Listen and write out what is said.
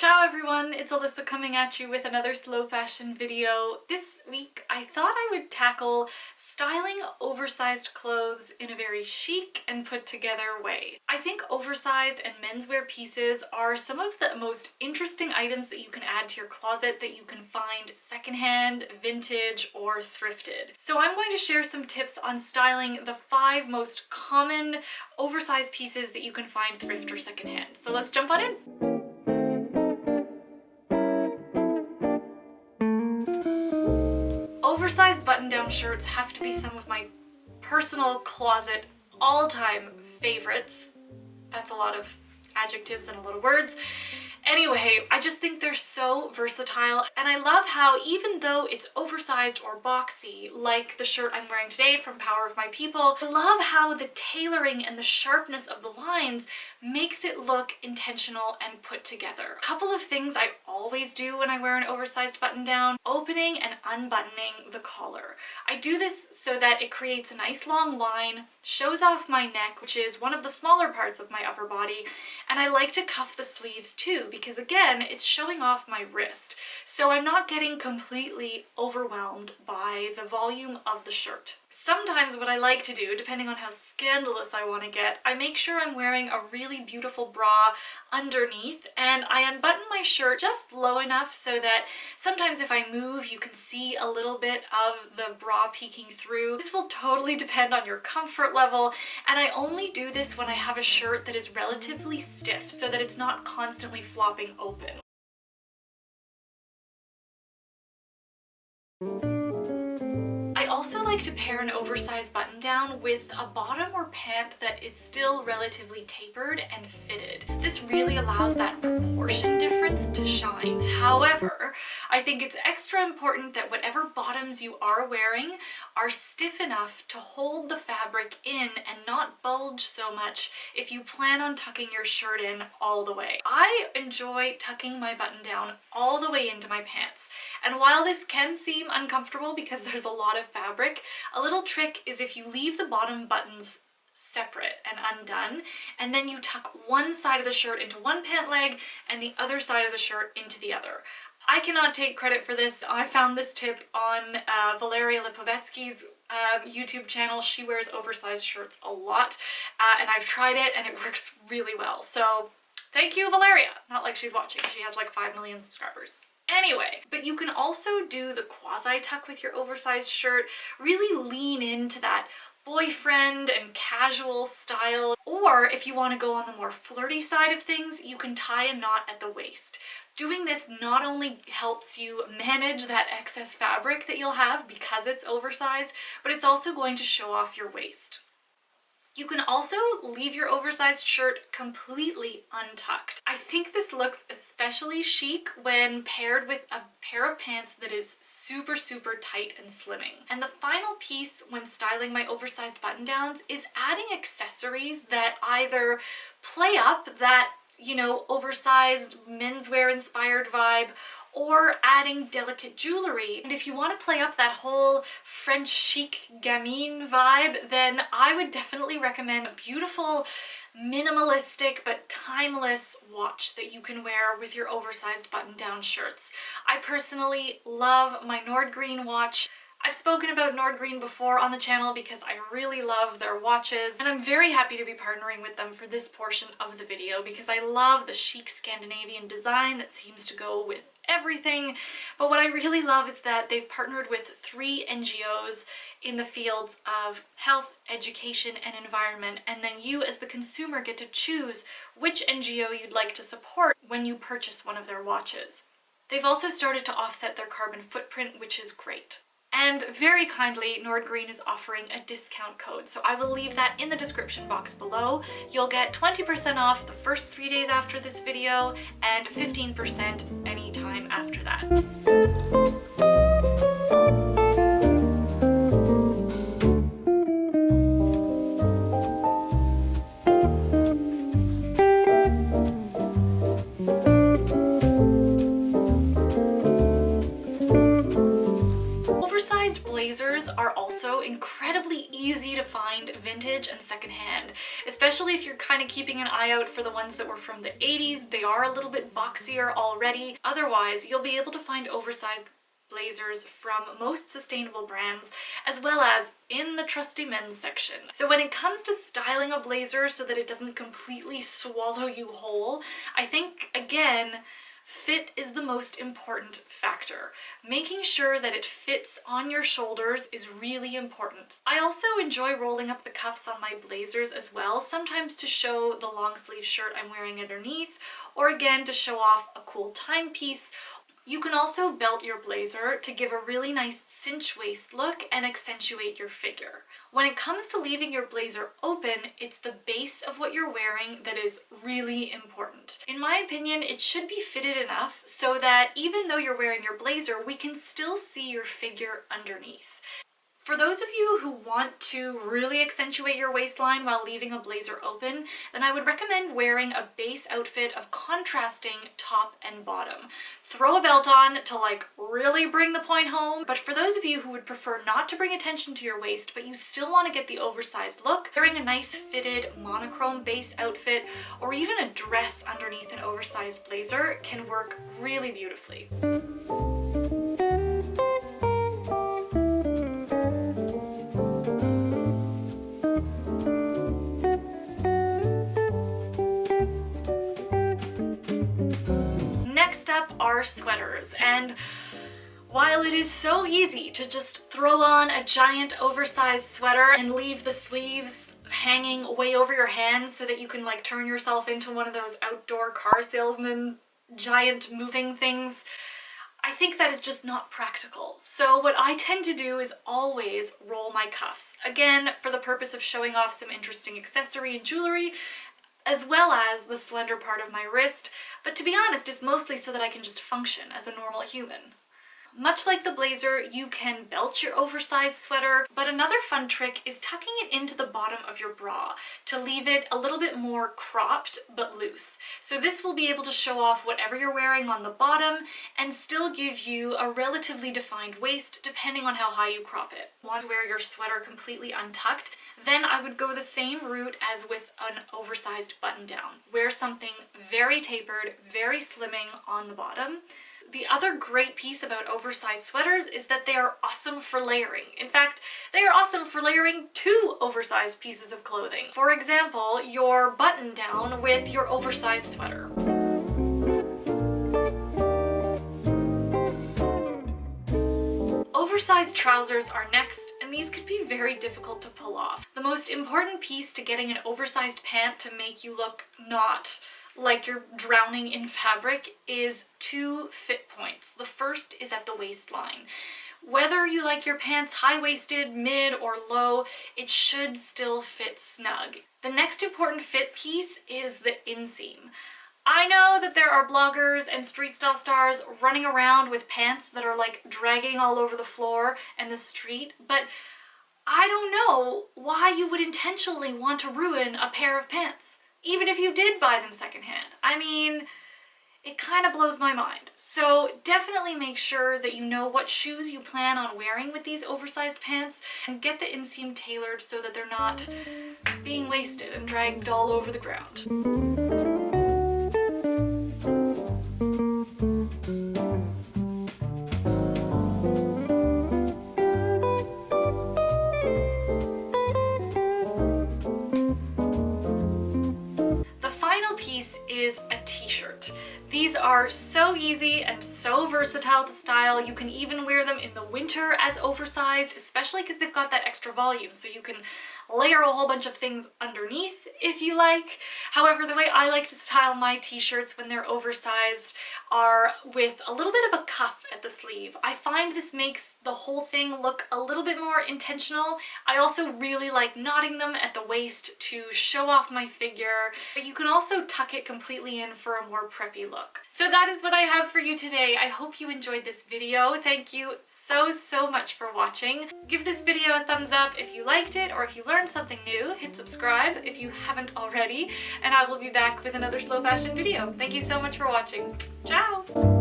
Ciao everyone, it's Alyssa coming at you with another slow fashion video. This week I thought I would tackle styling oversized clothes in a very chic and put together way. I think oversized and menswear pieces are some of the most interesting items that you can add to your closet that you can find secondhand, vintage, or thrifted. So I'm going to share some tips on styling the 5 most common oversized pieces that you can find thrift or secondhand. So let's jump on in. Oversized button-down shirts have to be some of my personal closet all-time favorites. That's a lot of adjectives and a lot of words. Anyway, I just think they're so versatile, and I love how even though it's oversized or boxy, like the shirt I'm wearing today from Power of My People, I love how the tailoring and the sharpness of the lines makes it look intentional and put together. A couple of things I always do when I wear an oversized button down: opening and unbuttoning the collar. I do this so that it creates a nice long line, shows off my neck, which is one of the smaller parts of my upper body, and I like to cuff the sleeves too, because again, it's showing off my wrist, so I'm not getting completely overwhelmed by the volume of the shirt. Sometimes what I like to do, depending on how scandalous I want to get, I make sure I'm wearing a really beautiful bra underneath, and I unbutton my shirt just low enough so that sometimes if I move you can see a little bit of the bra peeking through. This will totally depend on your comfort level, and I only do this when I have a shirt that is relatively stiff so that it's not constantly flopping open. I also like to pair an oversized button down with a bottom or pant that is still relatively tapered and fitted. This really allows that proportion difference to shine. However, I think it's extra important that whatever bottoms you are wearing are stiff enough to hold the fabric in and not bulge so much if you plan on tucking your shirt in all the way. I enjoy tucking my button down all the way into my pants, and while this can seem uncomfortable because there's a lot of fabric, a little trick is if you leave the bottom buttons separate and undone, and then you tuck one side of the shirt into one pant leg and the other side of the shirt into the other. I cannot take credit for this. I found this tip on Valeria Lipovetsky's YouTube channel. She wears oversized shirts a lot, and I've tried it and it works really well. So thank you, Valeria. Not like she's watching. She has like 5 million subscribers. Anyway, but you can also do the quasi tuck with your oversized shirt, really lean into that boyfriend and casual style, or if you want to go on the more flirty side of things, you can tie a knot at the waist. Doing this not only helps you manage that excess fabric that you'll have because it's oversized, but it's also going to show off your waist. You can also leave your oversized shirt completely untucked. I think this looks especially chic when paired with a pair of pants that is super tight and slimming. And the final piece when styling my oversized button downs is adding accessories that either play up that, you know, oversized menswear inspired vibe, or adding delicate jewelry. And if you want to play up that whole French chic gamine vibe, then I would definitely recommend a beautiful, minimalistic but timeless watch that you can wear with your oversized button-down shirts. I personally love my Nordgreen watch. I've spoken about Nordgreen before on the channel because I really love their watches, and I'm very happy to be partnering with them for this portion of the video because I love the chic Scandinavian design that seems to go with everything. But what I really love is that they've partnered with 3 NGOs in the fields of health, education, and environment, and then you as the consumer get to choose which NGO you'd like to support when you purchase one of their watches. They've also started to offset their carbon footprint, which is great. And very kindly, Nordgreen is offering a discount code, so I will leave that in the description box below. You'll get 20% off the first 3 days after this video and 15% anytime after that. Blazers are also incredibly easy to find vintage and secondhand, especially if you're kind of keeping an eye out for the ones that were from the 80s. They are a little bit boxier already. Otherwise, you'll be able to find oversized blazers from most sustainable brands, as well as in the trusty men's section. So when it comes to styling a blazer so that it doesn't completely swallow you whole, I think, again, fit is the most important factor. Making sure that it fits on your shoulders is really important. I also enjoy rolling up the cuffs on my blazers as well, sometimes to show the long sleeve shirt I'm wearing underneath, or again to show off a cool timepiece. You can also belt your blazer to give a really nice cinch waist look and accentuate your figure. When it comes to leaving your blazer open, it's the base of what you're wearing that is really important. In my opinion, it should be fitted enough so that even though you're wearing your blazer, we can still see your figure underneath. For those of you who want to really accentuate your waistline while leaving a blazer open, then I would recommend wearing a base outfit of contrasting top and bottom. Throw a belt on to like really bring the point home, but for those of you who would prefer not to bring attention to your waist, but you still want to get the oversized look, wearing a nice fitted monochrome base outfit or even a dress underneath an oversized blazer can work really beautifully. Are sweaters, and while it is so easy to just throw on a giant oversized sweater and leave the sleeves hanging way over your hands so that you can like turn yourself into one of those outdoor car salesman giant moving things, I think that is just not practical. So what I tend to do is always roll my cuffs, again for the purpose of showing off some interesting accessory and jewelry, as well as the slender part of my wrist, but to be honest, it's mostly so that I can just function as a normal human. Much like the blazer, you can belt your oversized sweater, but another fun trick is tucking it into the bottom of your bra to leave it a little bit more cropped but loose. So this will be able to show off whatever you're wearing on the bottom and still give you a relatively defined waist depending on how high you crop it. Want to wear your sweater completely untucked? Then I would go the same route as with an oversized button down. Wear something very tapered, very slimming on the bottom. The other great piece about oversized sweaters is that they are awesome for layering. In fact, they are awesome for layering two oversized pieces of clothing. For example, your button down with your oversized sweater. Oversized trousers are next, and these could be very difficult to pull off. The most important piece to getting an oversized pant to make you look not like you're drowning in fabric is two fit points. The first is at the waistline. Whether you like your pants high-waisted, mid, or low, it should still fit snug. The next important fit piece is the inseam. I know that there are bloggers and street style stars running around with pants that are like dragging all over the floor and the street, but I don't know why you would intentionally want to ruin a pair of pants, even if you did buy them secondhand. I mean, it kind of blows my mind. So definitely make sure that you know what shoes you plan on wearing with these oversized pants and get the inseam tailored so that they're not being wasted and dragged all over the ground. Is a t-shirt. These are so easy and so versatile to style. You can even wear them in the winter as oversized, especially because they've got that extra volume, so you can layer a whole bunch of things underneath if you like. However, the way I like to style my t-shirts when they're oversized are with a little bit of a cuff at the sleeve. I find this makes the whole thing look a little bit more intentional. I also really like knotting them at the waist to show off my figure, but you can also tuck it completely in for a more preppy look. So that is what I have for you today. I hope you enjoyed this video. Thank you so much for watching. Give this video a thumbs up if you liked it, or if you learned something new, hit subscribe if you haven't already, and I will be back with another slow fashion video. Thank you so much for watching. Ciao!